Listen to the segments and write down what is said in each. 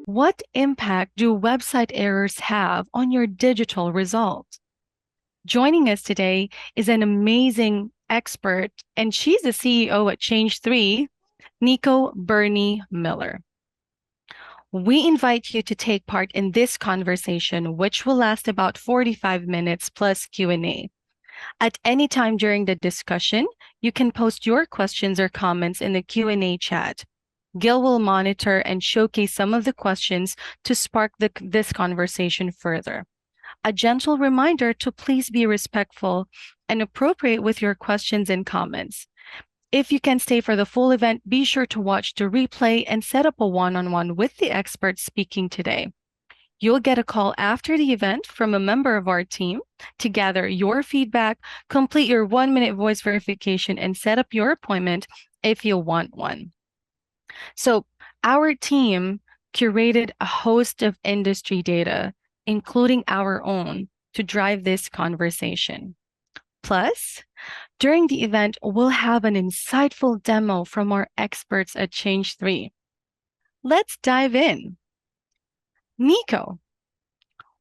What impact do website errors have on your digital results? Joining us today is an amazing expert, and she's the CEO at Change3, Nico Bernie Miller. We invite you to take part in this conversation, which will last about 45 minutes plus Q&A. At any time during the discussion, you can post your questions or comments in the Q&A chat. Gil will monitor and showcase some of the questions to spark this conversation further. A gentle reminder to please be respectful and appropriate with your questions and comments. If you can stay for the full event, be sure to watch the replay and set up a one-on-one with the expert speaking today. You'll get a call after the event from a member of our team to gather your feedback, complete your 1-minute voice verification, and set up your appointment if you want one. So, our team curated a host of industry data, including our own, to drive this conversation. Plus, during the event, we'll have an insightful demo from our experts at Change3. Let's dive in. Nico,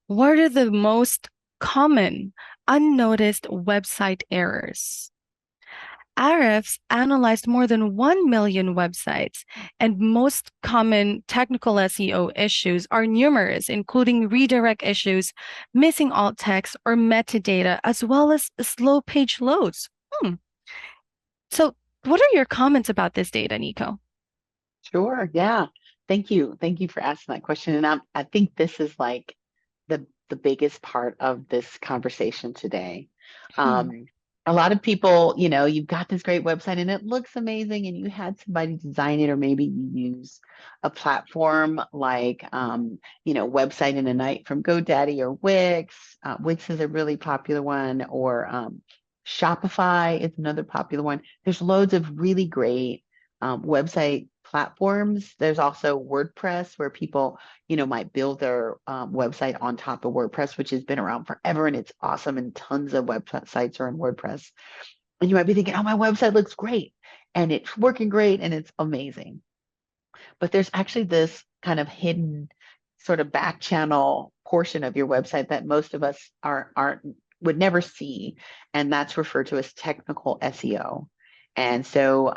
what are the most common unnoticed website errors? Ahrefs analyzed more than 1 million websites, and most common technical SEO issues are numerous, including redirect issues, missing alt text, or metadata, as well as slow page loads. So, what are your comments about this data, Nico? Sure. Yeah. Thank you. Thank you for asking that question. And I think this is like the biggest part of this conversation today. Hmm. A lot of people, you've got this great website and it looks amazing, and you had somebody design it, or maybe you use a platform like, Website in a Night from GoDaddy or Wix. Wix is a really popular one, or Shopify is another popular one. There's loads of really great website platforms. There's also WordPress, where people, might build their website on top of WordPress, which has been around forever and it's awesome. And tons of websites are in WordPress. And you might be thinking, oh, my website looks great and it's working great and it's amazing. But there's actually this kind of hidden sort of back channel portion of your website that most of us aren't would never see, and that's referred to as technical SEO. And so,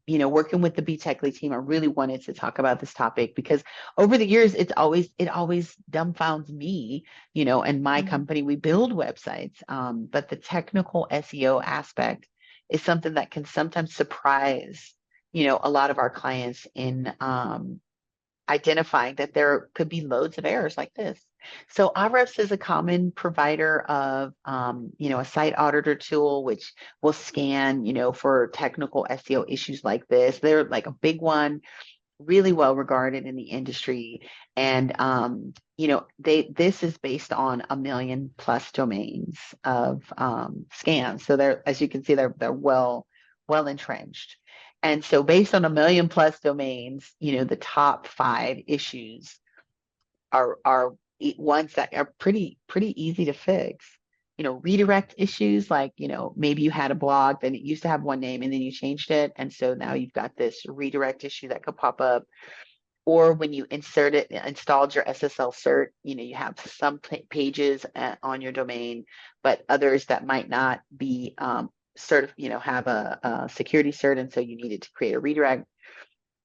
working with the BeTechly team, I really wanted to talk about this topic because over the years, it always dumbfounds me, and my Mhm. company. We build websites, but the technical SEO aspect is something that can sometimes surprise, a lot of our clients in identifying that there could be loads of errors like this. So Ahrefs is a common provider of, a site auditor tool, which will scan, for technical SEO issues like this. They're like a big one, really well regarded in the industry. And, this is based on 1 million+ domains of scans. So they're, as you can see, they're well entrenched. And so based on 1 million+ domains, the top 5 issues are ones that are pretty easy to fix. Redirect issues, like, maybe you had a blog, then it used to have one name and then you changed it. And so now you've got this redirect issue that could pop up. Or when you installed your SSL cert, you have some pages on your domain, but others that might not be have a security cert. And so you needed to create a redirect.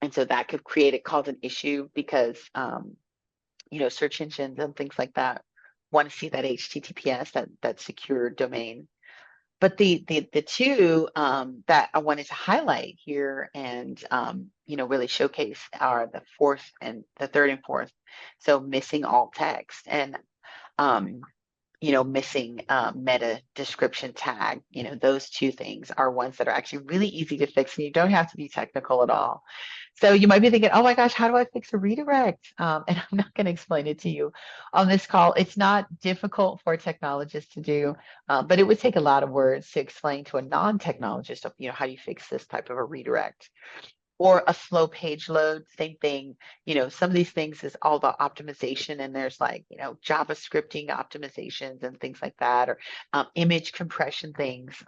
And so that could cause an issue because, search engines and things like that want to see that HTTPS, that secure domain. But the two that I wanted to highlight here and really showcase are the third and fourth. So missing alt text and um, missing meta description tag. Those two things are ones that are actually really easy to fix, and you don't have to be technical at all. So you might be thinking, oh my gosh, how do I fix a redirect? And I'm not going to explain it to you on this call. It's not difficult for a technologist to do, but it would take a lot of words to explain to a non-technologist of, how do you fix this type of a redirect? Or a slow page load, same thing. Some of these things is all about optimization, and there's like, JavaScripting optimizations and things like that, or image compression things.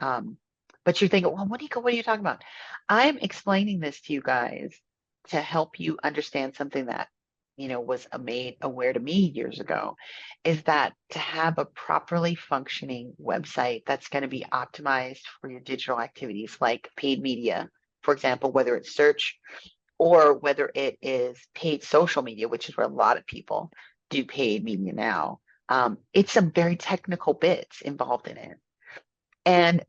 But you're thinking, well, what are you talking about? I'm explaining this to you guys to help you understand something that, was made aware to me years ago, is that to have a properly functioning website that's going to be optimized for your digital activities like paid media, for example, whether it's search or whether it is paid social media, which is where a lot of people do paid media now. It's some very technical bits involved in it. And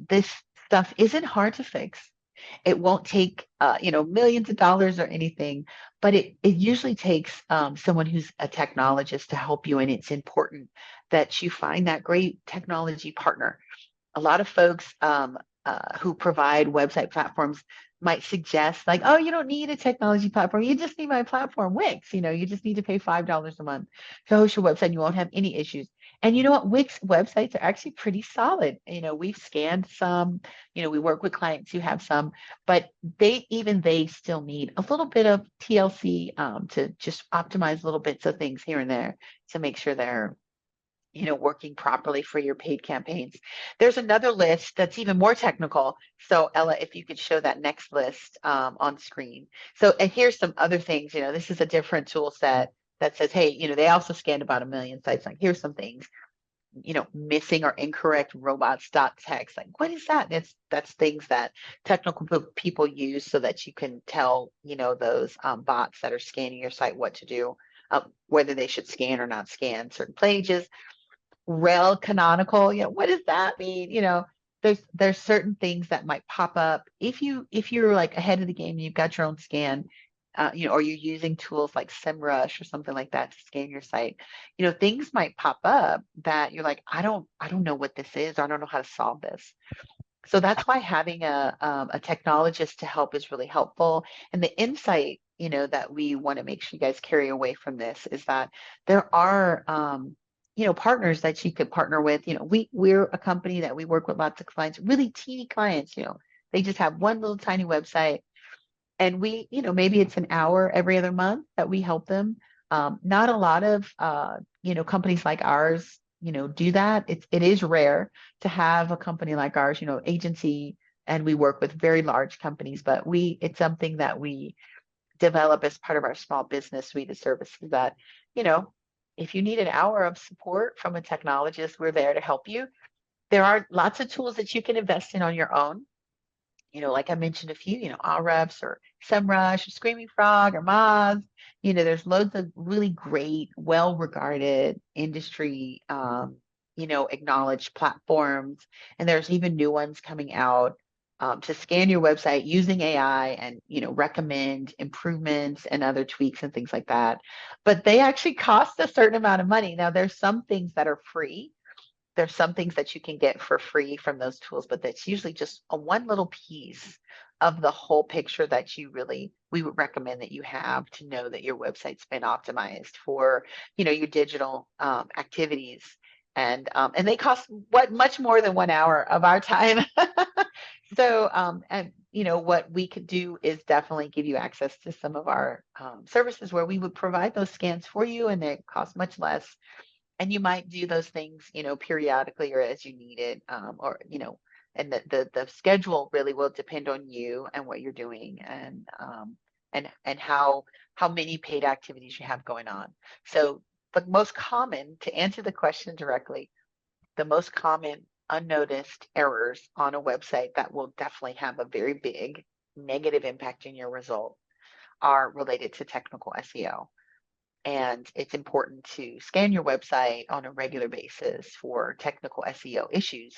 this stuff isn't hard to fix. It won't take millions of dollars or anything, but it usually takes someone who's a technologist to help you. And it's important that you find that great technology partner. A lot of folks who provide website platforms might suggest like, oh, you don't need a technology platform. You just need my platform, Wix. You just need to pay $5 a month to host your website. You won't have any issues. And you know what? Wix websites are actually pretty solid. We've scanned some, we work with clients who have some, but they still need a little bit of TLC to just optimize little bits of things here and there to make sure they're working properly for your paid campaigns. There's another list that's even more technical. So Ella, if you could show that next list on screen. So, and here's some other things, this is a different tool set that says, hey, they also scanned about 1 million sites. Like here's some things, missing or incorrect robots.txt. Like what is that? That's things that technical people use so that you can tell, those bots that are scanning your site what to do, whether they should scan or not scan certain pages. Rel canonical, what does that mean? There's certain things that might pop up if you're like ahead of the game and you've got your own scan, or you're using tools like SEMrush or something like that to scan your site. Things might pop up that you're like, I don't know what this is, or I don't know how to solve this. So that's why having a technologist to help is really helpful. And the insight, that we want to make sure you guys carry away from this is that there are, partners that you could partner with. We're a company that we work with lots of clients, really teeny clients. They just have one little tiny website, and we, maybe it's an hour every other month that we help them. Not a lot of, companies like ours, do that. It is rare to have a company like ours, agency, and we work with very large companies, but it's something that we develop as part of our small business suite of services that, you know, if you need an hour of support from a technologist, we're there to help you. There are lots of tools that you can invest in on your own, like I mentioned a few, Ahrefs or SEMrush or Screaming Frog or Moz. There's loads of really great, well-regarded industry, acknowledged platforms. And there's even new ones coming out to scan your website using AI and, recommend improvements and other tweaks and things like that. But they actually cost a certain amount of money. Now, there's some things that are free. There's some things that you can get for free from those tools, but that's usually just a one little piece of the whole picture that we would recommend that you have to know that your website's been optimized for, your digital activities. And they cost much more than 1 hour of our time. So, and what we could do is definitely give you access to some of our services where we would provide those scans for you, and they cost much less, and you might do those things, periodically or as you need it, or and the schedule really will depend on you and what you're doing, and how many paid activities you have going on. So the most common, to answer the question directly, the most common unnoticed errors on a website that will definitely have a very big negative impact in your result are related to technical SEO. And it's important to scan your website on a regular basis for technical SEO issues.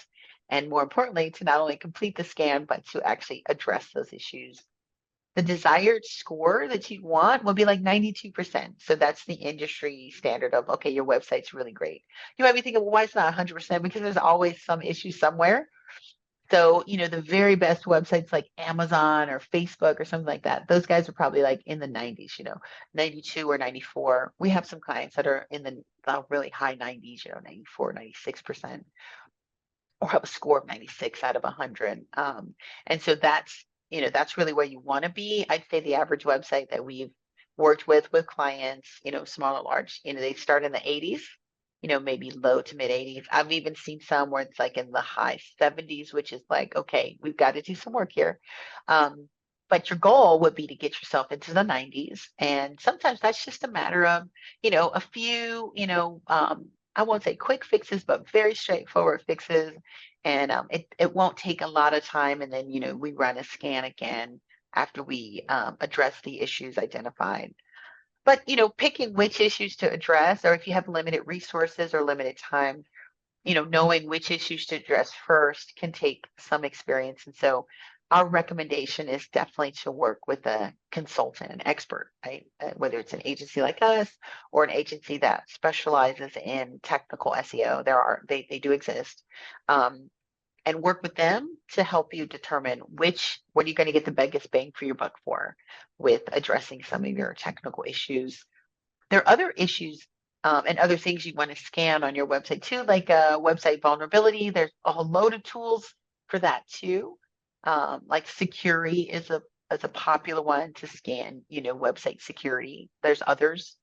And more importantly, to not only complete the scan, but to actually address those issues. The desired score that you want will be like 92%. So that's the industry standard of, okay, your website's really great. You might be thinking, well, why is it not 100%? Because there's always some issue somewhere. So, the very best websites like Amazon or Facebook or something like that, those guys are probably like in the 90s, 92 or 94. We have some clients that are in the really high 90s, 94, 96%, or have a score of 96 out of 100. And so that's really where you want to be. I'd say the average website that we've worked with clients, small or large, they start in the 80s. maybe low to mid 80s. I've even seen some where it's like in the high 70s, which is like, okay, we've got to do some work here. Um, but your goal would be to get yourself into the 90s. And sometimes that's just a matter of, a few, I won't say quick fixes, but very straightforward fixes. And it won't take a lot of time. And then, we run a scan again after we address the issues identified. But, picking which issues to address, or if you have limited resources or limited time, knowing which issues to address first can take some experience. And so our recommendation is definitely to work with a consultant, an expert, right? Whether it's an agency like us or an agency that specializes in technical SEO, they do exist. Um, and work with them to help you determine what are you going to get the biggest bang for your buck for with addressing some of your technical issues. There are other issues and other things you want to scan on your website too, like website vulnerability. There's a whole load of tools for that too. Like Security is a popular one to scan, website security. There's others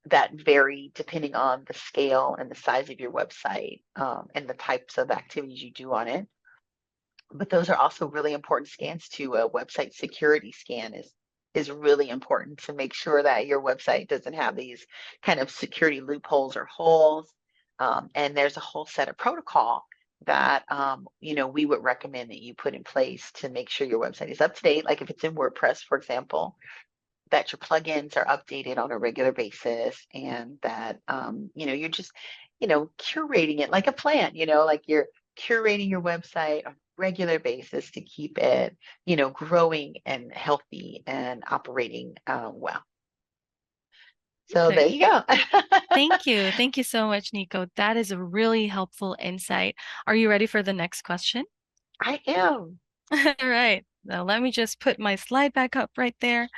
that vary depending on the scale and the size of your website and the types of activities you do on it. But those are also really important scans too. A website security scan is really important to make sure that your website doesn't have these kind of security loopholes or holes. And there's a whole set of protocol that we would recommend that you put in place to make sure your website is up to date. Like if it's in WordPress, for example, that your plugins are updated on a regular basis and that you're just curating it like a plant, like you're curating your website on a regular basis to keep it growing and healthy and operating well. So there Perfect. you go. Thank you. Thank you so much, Nico. That is a really helpful insight. Are you ready for the next question? I am. All right. Now let me just put my slide back up right there.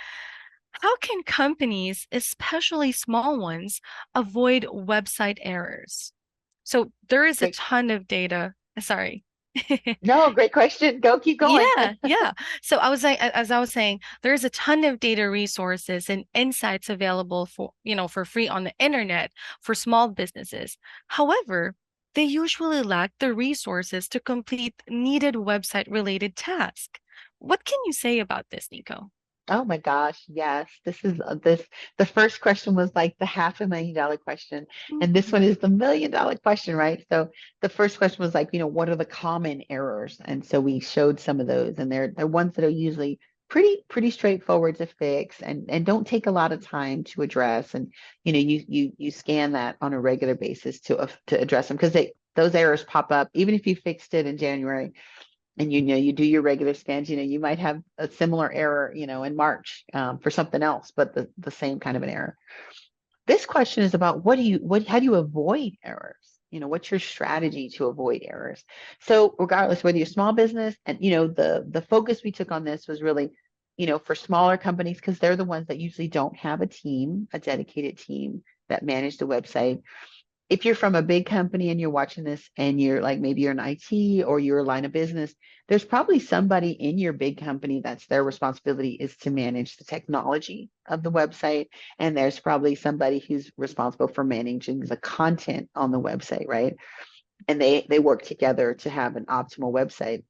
How can companies, especially small ones, avoid website errors? So there is a Great. ton of data. Sorry. No, great question. Go, keep going. Yeah, yeah. So I was like, as I was saying, there's a ton of data resources and insights available for free on the internet for small businesses. However, they usually lack the resources to complete needed website related tasks. What can you say about this, Nico? Oh my gosh, yes. The first question was like the $500,000 question. And this one Mhm. is the $1 million question, right? So the first question was like, what are the common errors? And so we showed some of those, and they're ones that are usually pretty straightforward to fix and don't take a lot of time to address. And you scan that on a regular basis to address them because those errors pop up even if you fixed it in January and you do your regular scans, you might have a similar error in March for something else, but the same kind of an error. This question is about how do you avoid errors? What's your strategy to avoid errors? So regardless whether you're a small business, and the focus we took on this was really for smaller companies because they're the ones that usually don't have a dedicated team that manage the website. If you're from a big company and you're watching this and you're like maybe you're in IT or you're a line of business, there's probably somebody in your big company that's their responsibility is to manage the technology of the website. And there's probably somebody who's responsible for managing the content on the website, right? And they work together to have an optimal website.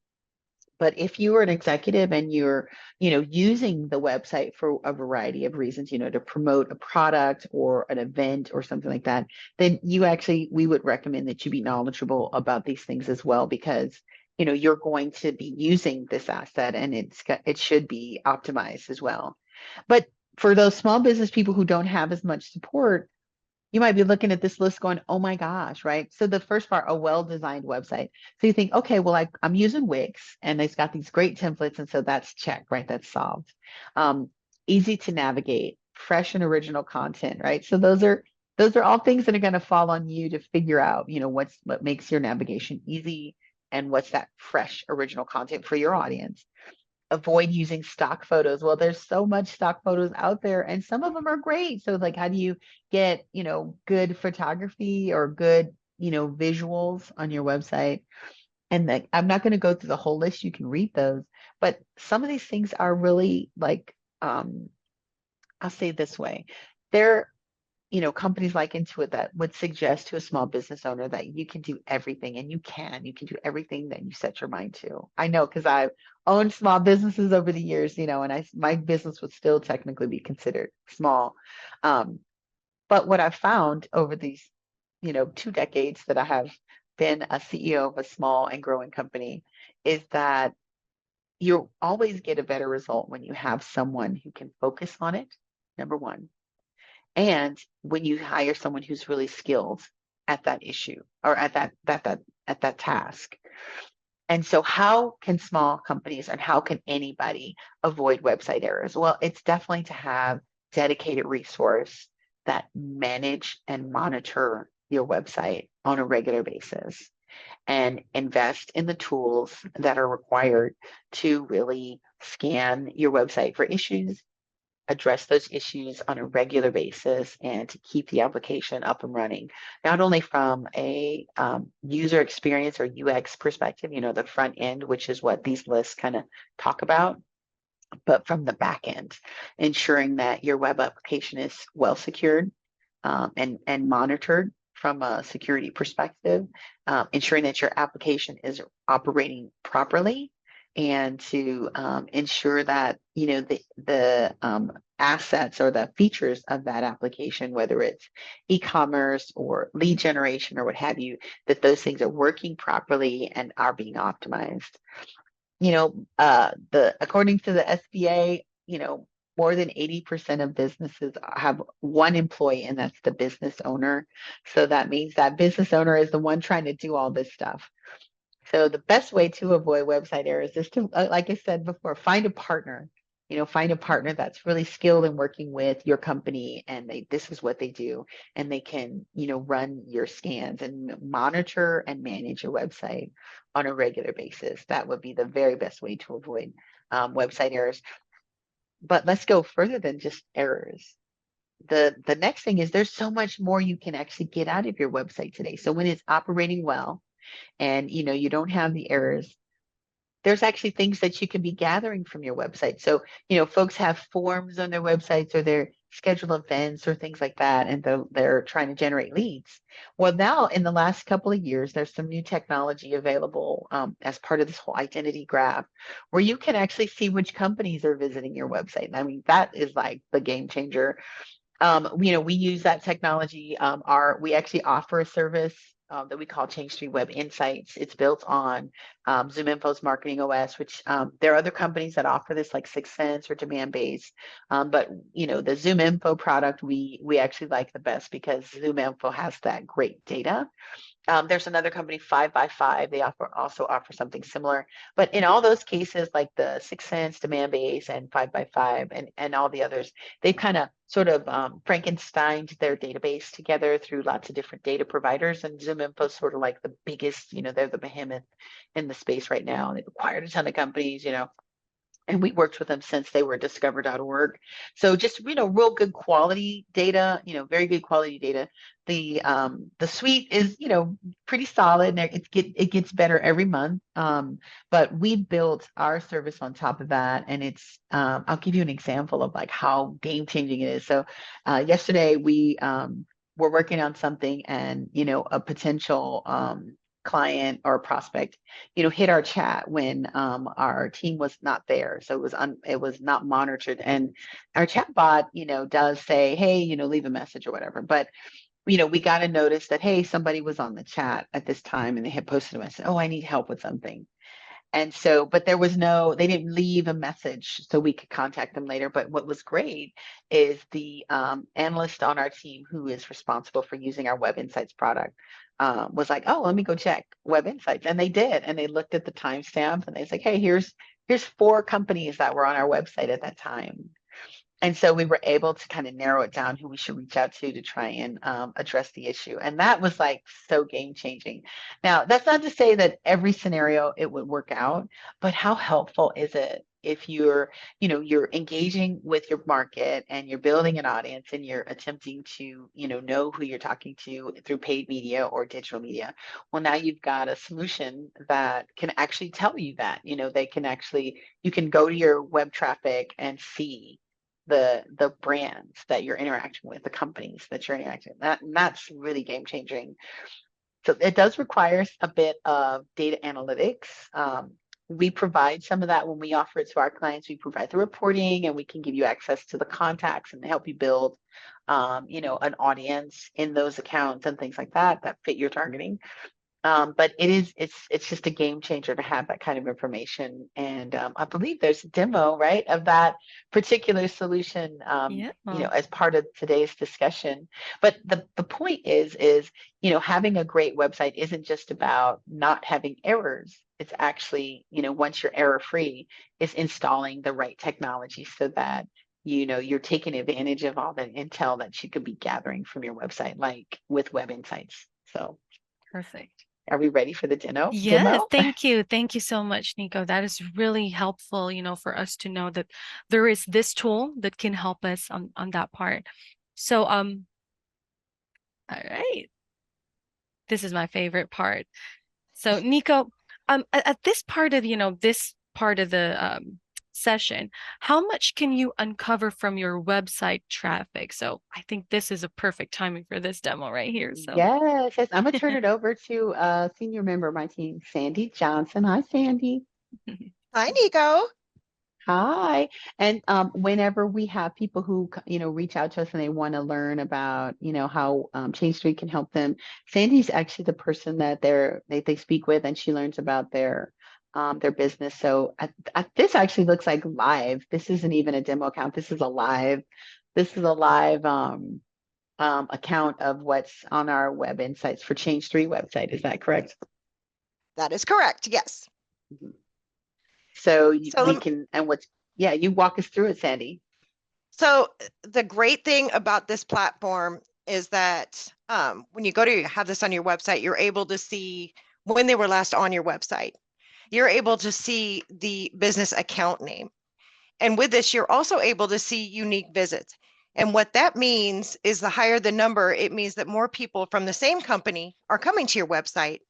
But if you are an executive and you're, using the website for a variety of reasons, to promote a product or an event or something like that, then we would recommend that you be knowledgeable about these things as well, because, you're going to be using this asset and it should be optimized as well. But for those small business people who don't have as much support, you might be looking at this list going, oh my gosh, right? So the first part, a well-designed website. So you think, okay, well, I'm using Wix and it's got these great templates. And so that's check, right? That's solved. Um, Easy to navigate, fresh and original content, right? So those are all things that are going to fall on you to figure out, what makes your navigation easy and what's that fresh original content for your audience. Avoid using stock photos. Well, there's so much stock photos out there and some of them are great. So like how do you get, good photography or good, visuals on your website? And like I'm not going to go through the whole list. You can read those, but some of these things are really like I'll say it this way. They're companies like Intuit that would suggest to a small business owner that you can do everything, and you can do everything that you set your mind to. I know because I've owned small businesses over the years, and my business would still technically be considered small. Um, but what I've found over these, 2 decades that I have been a CEO of a small and growing company is that you always get a better result when you have someone who can focus on it, number one. And when you hire someone who's really skilled at that issue or at that task. And so how can small companies and how can anybody avoid website errors? Well, it's definitely to have dedicated resource that manage and monitor your website on a regular basis and invest in the tools that are required to really scan your website for issues, address those issues on a regular basis, and to keep the application up and running, not only from a user experience or UX perspective, the front end, which is what these lists kind of talk about, but from the back end, ensuring that your web application is well secured and monitored from a security perspective, ensuring that your application is operating properly, and to ensure that the assets or the features of that application, whether it's e-commerce or lead generation or what have you, that those things are working properly and are being optimized. The according to the SBA, more than 80% of businesses have one employee, and that's the business owner. So that means that business owner is the one trying to do all this stuff. So the best way to avoid website errors is to, like I said before, find a partner. Find a partner that's really skilled in working with your company, and this is what they do, and they can, run your scans and monitor and manage your website on a regular basis. That would be the very best way to avoid website errors. But let's go further than just errors. The next thing is there's so much more you can actually get out of your website today. So when it's operating well, and you don't have the errors, there's actually things that you can be gathering from your website. So, folks have forms on their websites, or their schedule events or things like that, and they're trying to generate leads. Well, now in the last couple of years, there's some new technology available as part of this whole identity graph, where you can actually see which companies are visiting your website. I mean, that is like the game changer. We use that technology. We actually offer a service that we call Change Street Web Insights. It's built on ZoomInfo's Marketing OS, which there are other companies that offer this, like 6sense or Demandbase. But the ZoomInfo product we actually like the best because ZoomInfo has that great data. There's another company, 5x5. They also offer something similar. But in all those cases, like the 6sense, Demandbase, and 5x5, and all the others, they've kind of sort of Frankensteined their database together through lots of different data providers. And ZoomInfo is sort of like the biggest, they're the behemoth in the space right now. They've acquired a ton of companies, and we worked with them since they were discover.org. So just, real good quality data, very good quality data. The suite is, pretty solid, and it gets better every month. But we built our service on top of that, and I'll give you an example of like how game changing it is. So yesterday we were working on something, and a potential client or prospect, hit our chat when our team was not there. So it was not monitored. And our chat bot, does say, hey, leave a message or whatever. But we got a notice that, hey, somebody was on the chat at this time and they had posted a message. Oh, I need help with something. And so, but they didn't leave a message so we could contact them later. But what was great is the analyst on our team who is responsible for using our Web Insights product was like, oh, let me go check Web Insights. And they did. And they looked at the timestamp, and they was like, hey, here's 4 companies that were on our website at that time. And so we were able to kind of narrow it down who we should reach out to try and address the issue. And that was like so game changing. Now, that's not to say that every scenario it would work out, but how helpful is it if you're engaging with your market and you're building an audience and you're attempting to, know who you're talking to through paid media or digital media. Well, now you've got a solution that can actually tell you that, you can go to your web traffic and see the brands that you're interacting with, the companies that you're interacting with. And that's really game changing. So it does require a bit of data analytics. We provide some of that when we offer it to our clients. We provide the reporting, and we can give you access to the contacts and help you build, an audience in those accounts and things like that that fit your targeting. But it's just a game changer to have that kind of information. And I believe there's a demo, right, of that particular solution, Yeah. as part of today's discussion. But the point is, having a great website isn't just about not having errors. It's actually, once you're error free, it's installing the right technology so that you're taking advantage of all the intel that you could be gathering from your website, like with Web Insights. So Perfect. are we ready for the Yes, demo? thank you. Thank you so much, Nico. That is really helpful, for us to know that there is this tool that can help us on that part. So, all right. This is my favorite part. So, Nico, at this part of, this part of the session, how much can you uncover from your website traffic? So, I think this is a perfect timing for this demo right here. So, Yes, yes. I'm gonna turn it over to a senior member of my team, Sandy Johnson. Hi, Sandy. Hi, Nico. Hi. And whenever we have people who, reach out to us and they want to learn about, how Change Street can help them, Sandy's actually the person that they speak with, and she learns about their business. So this actually looks like live. This isn't even a demo account. This is a live account of what's on our Web Insights for Change 3 website. Is that correct? That is correct. Yes. Mhm. So So, we can, and yeah, you walk us through it, Sandy. so the great thing about this platform is that when you go to have this on your website, you're able to see when they were last on your website. You're able to see the business account name. And with this, you're also able to see unique visits. And what that means is the higher the number, it means that more people from the same company are coming to your website.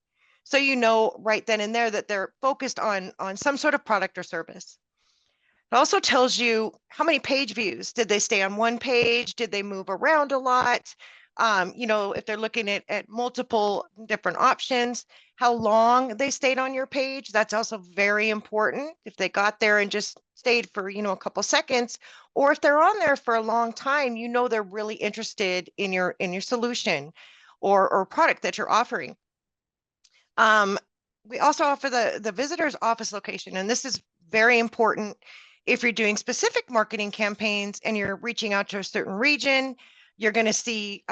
So you know right then and there that they're focused on some sort of product or service. It also tells you how many page views. Did they stay on one page? Did they move around a lot? If they're looking at multiple different options, how long they stayed on your page. That's also very important. If they got there and just stayed for, a couple seconds, or if they're on there for a long time, they're really interested in your solution or product that you're offering. We also offer the visitor's office location, and this is very important if you're doing specific marketing campaigns and you're reaching out to a certain region. You're going to see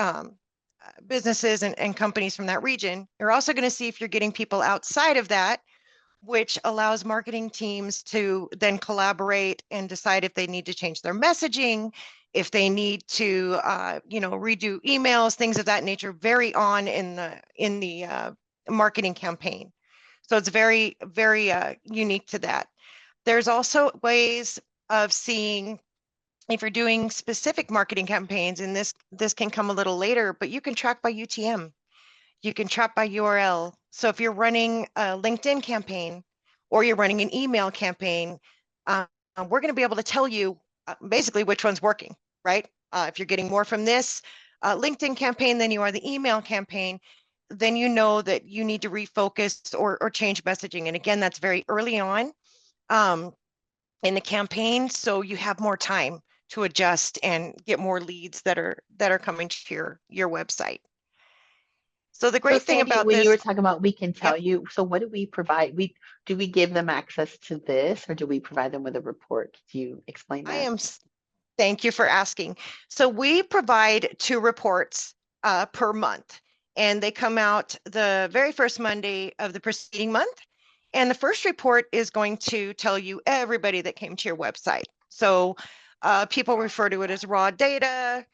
businesses and companies from that region. You're also going to see if you're getting people outside of that, which allows marketing teams to then collaborate and decide if they need to change their messaging, if they need to, redo emails, things of that nature, very on in the marketing campaign. So it's very, very unique to that. There's also ways of seeing if you're doing specific marketing campaigns, and this can come a little later, but you can track by UTM. You can track by URL. So if you're running a LinkedIn campaign or you're running an email campaign, we're going to be able to tell you basically which one's working, right? If you're getting more from this LinkedIn campaign than you are the email campaign, then you know that you need to refocus or change messaging. And again, that's very early on in the campaign, so you have more time to adjust and get more leads that are coming to your website. So the So great thing Sandy, about when you were this, talking about we can tell yep, you, so what do we provide? Do we give them access to this, or do we provide them with a report? Could you explain I that? am, thank you for asking. So we provide 2 reports per month, and they come out the very first Monday of the preceding month. And the first report is going to tell you everybody that came to your website. So people refer to it as raw data.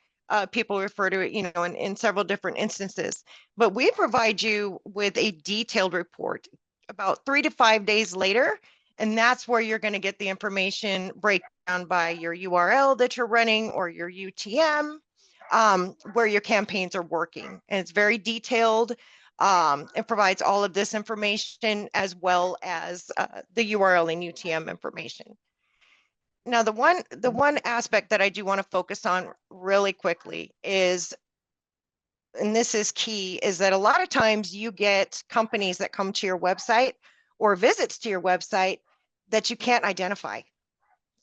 People refer to it, in several different instances. But we provide you with a detailed report about 3 to 5 days later, and that's where you're going to get the information breakdown by your URL that you're running or your UTM, where your campaigns are working. And it's very detailed. It provides all of this information as well as the URL and UTM information. Now, the one aspect that I do want to focus on really quickly is, and this is key, is that a lot of times you get companies that come to your website or visits to your website that you can't identify.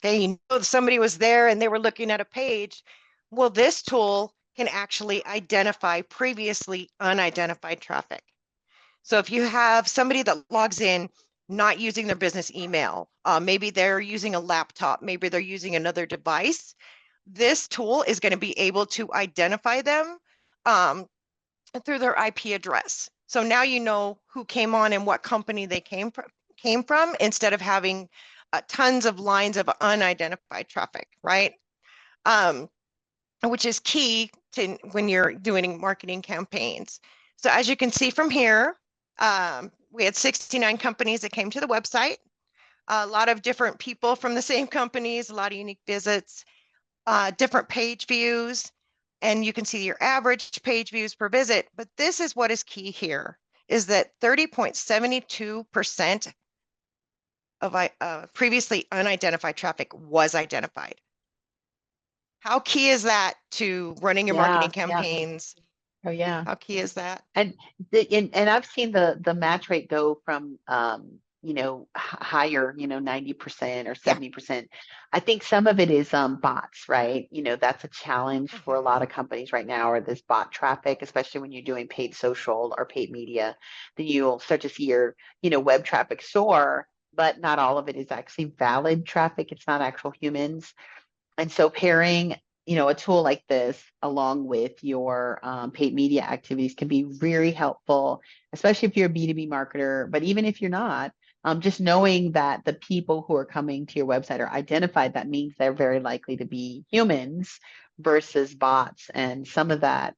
Okay, you know somebody was there and they were looking at a page. Well, this tool can actually identify previously unidentified traffic. So if you have somebody that logs in not using their business email, maybe they're using a laptop, maybe they're using another device, this tool is going to be able to identify them um, through their IP address. So now you know who came on and what company they came from instead of having tons of lines of unidentified traffic, right? Um, which is key to when you're doing marketing campaigns. So as you can see from here, we had 69 companies that came to the website, a lot of different people from the same companies, a lot of unique visits, different page views, and you can see your average page views per visit. But this is what is key here, is that 30.72% of previously unidentified traffic was identified. How key is that to running your Yeah, marketing yeah. campaigns? Oh, yeah. How key is that? And and I've seen the match rate go from higher, 90% or Yeah. 70%. I think some of it is bots, right? That's a challenge for a lot Mhm. of companies right now, or this bot traffic, especially when you're doing paid social or paid media, then you'll start to see your, web traffic soar, but not all of it is actually valid traffic. It's not actual humans. And so pairing, a tool like this along with your paid media activities can be very helpful, especially if you're a B2B marketer. But even if you're not, just knowing that the people who are coming to your website are identified, that means they're very likely to be humans versus bots. And some of that,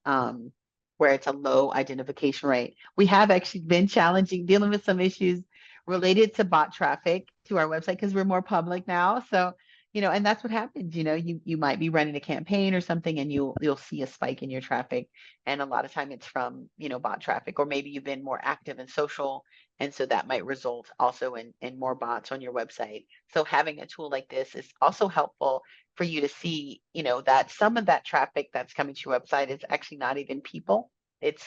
where it's a low identification rate. We have actually been challenging dealing with some issues related to bot traffic to our website because we're more public now. So and that's what happens. You might be running a campaign or something, and you'll see a spike in your traffic, and a lot of time it's from bot traffic, or maybe you've been more active in social, and so that might result also in more bots on your website. So having a tool like this is also helpful for you to see, that some of that traffic that's coming to your website is actually not even people. It's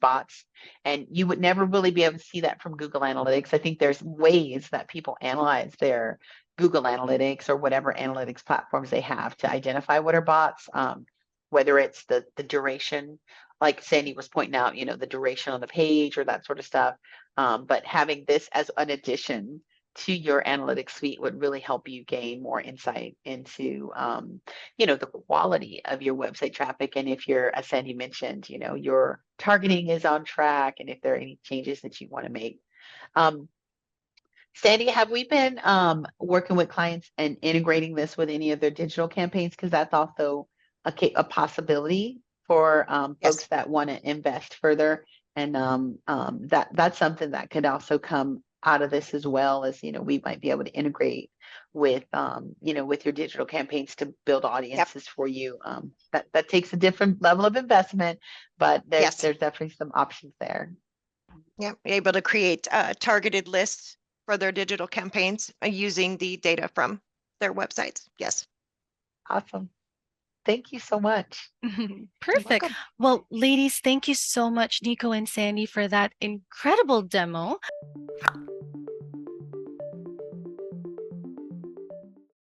bots, and you would never really be able to see that from Google Analytics. I think there's ways that people analyze their Google Analytics or whatever analytics platforms they have to identify what are bots, whether it's the duration, like Sandy was pointing out, the duration on the page or that sort of stuff. But having this as an addition to your analytics suite would really help you gain more insight into, the quality of your website traffic. And if you're, as Sandy mentioned, your targeting is on track, and if there are any changes that you want to make. Um, Sandy, have we been working with clients and integrating this with any of their digital campaigns? Because that's also a possibility for folks Yes. that want to invest further, and that's something that could also come out of this as well as we might be able to integrate with with your digital campaigns to build Yep. audiences for you. That takes a different level of investment, but there's Yes. there's definitely some options there. Yep. Able to create targeted lists for their digital campaigns using the data from their websites. Yes. Awesome. Thank you so much. You're Perfect. welcome. Well, ladies, thank you so much, Nico and Sandy, for that incredible demo.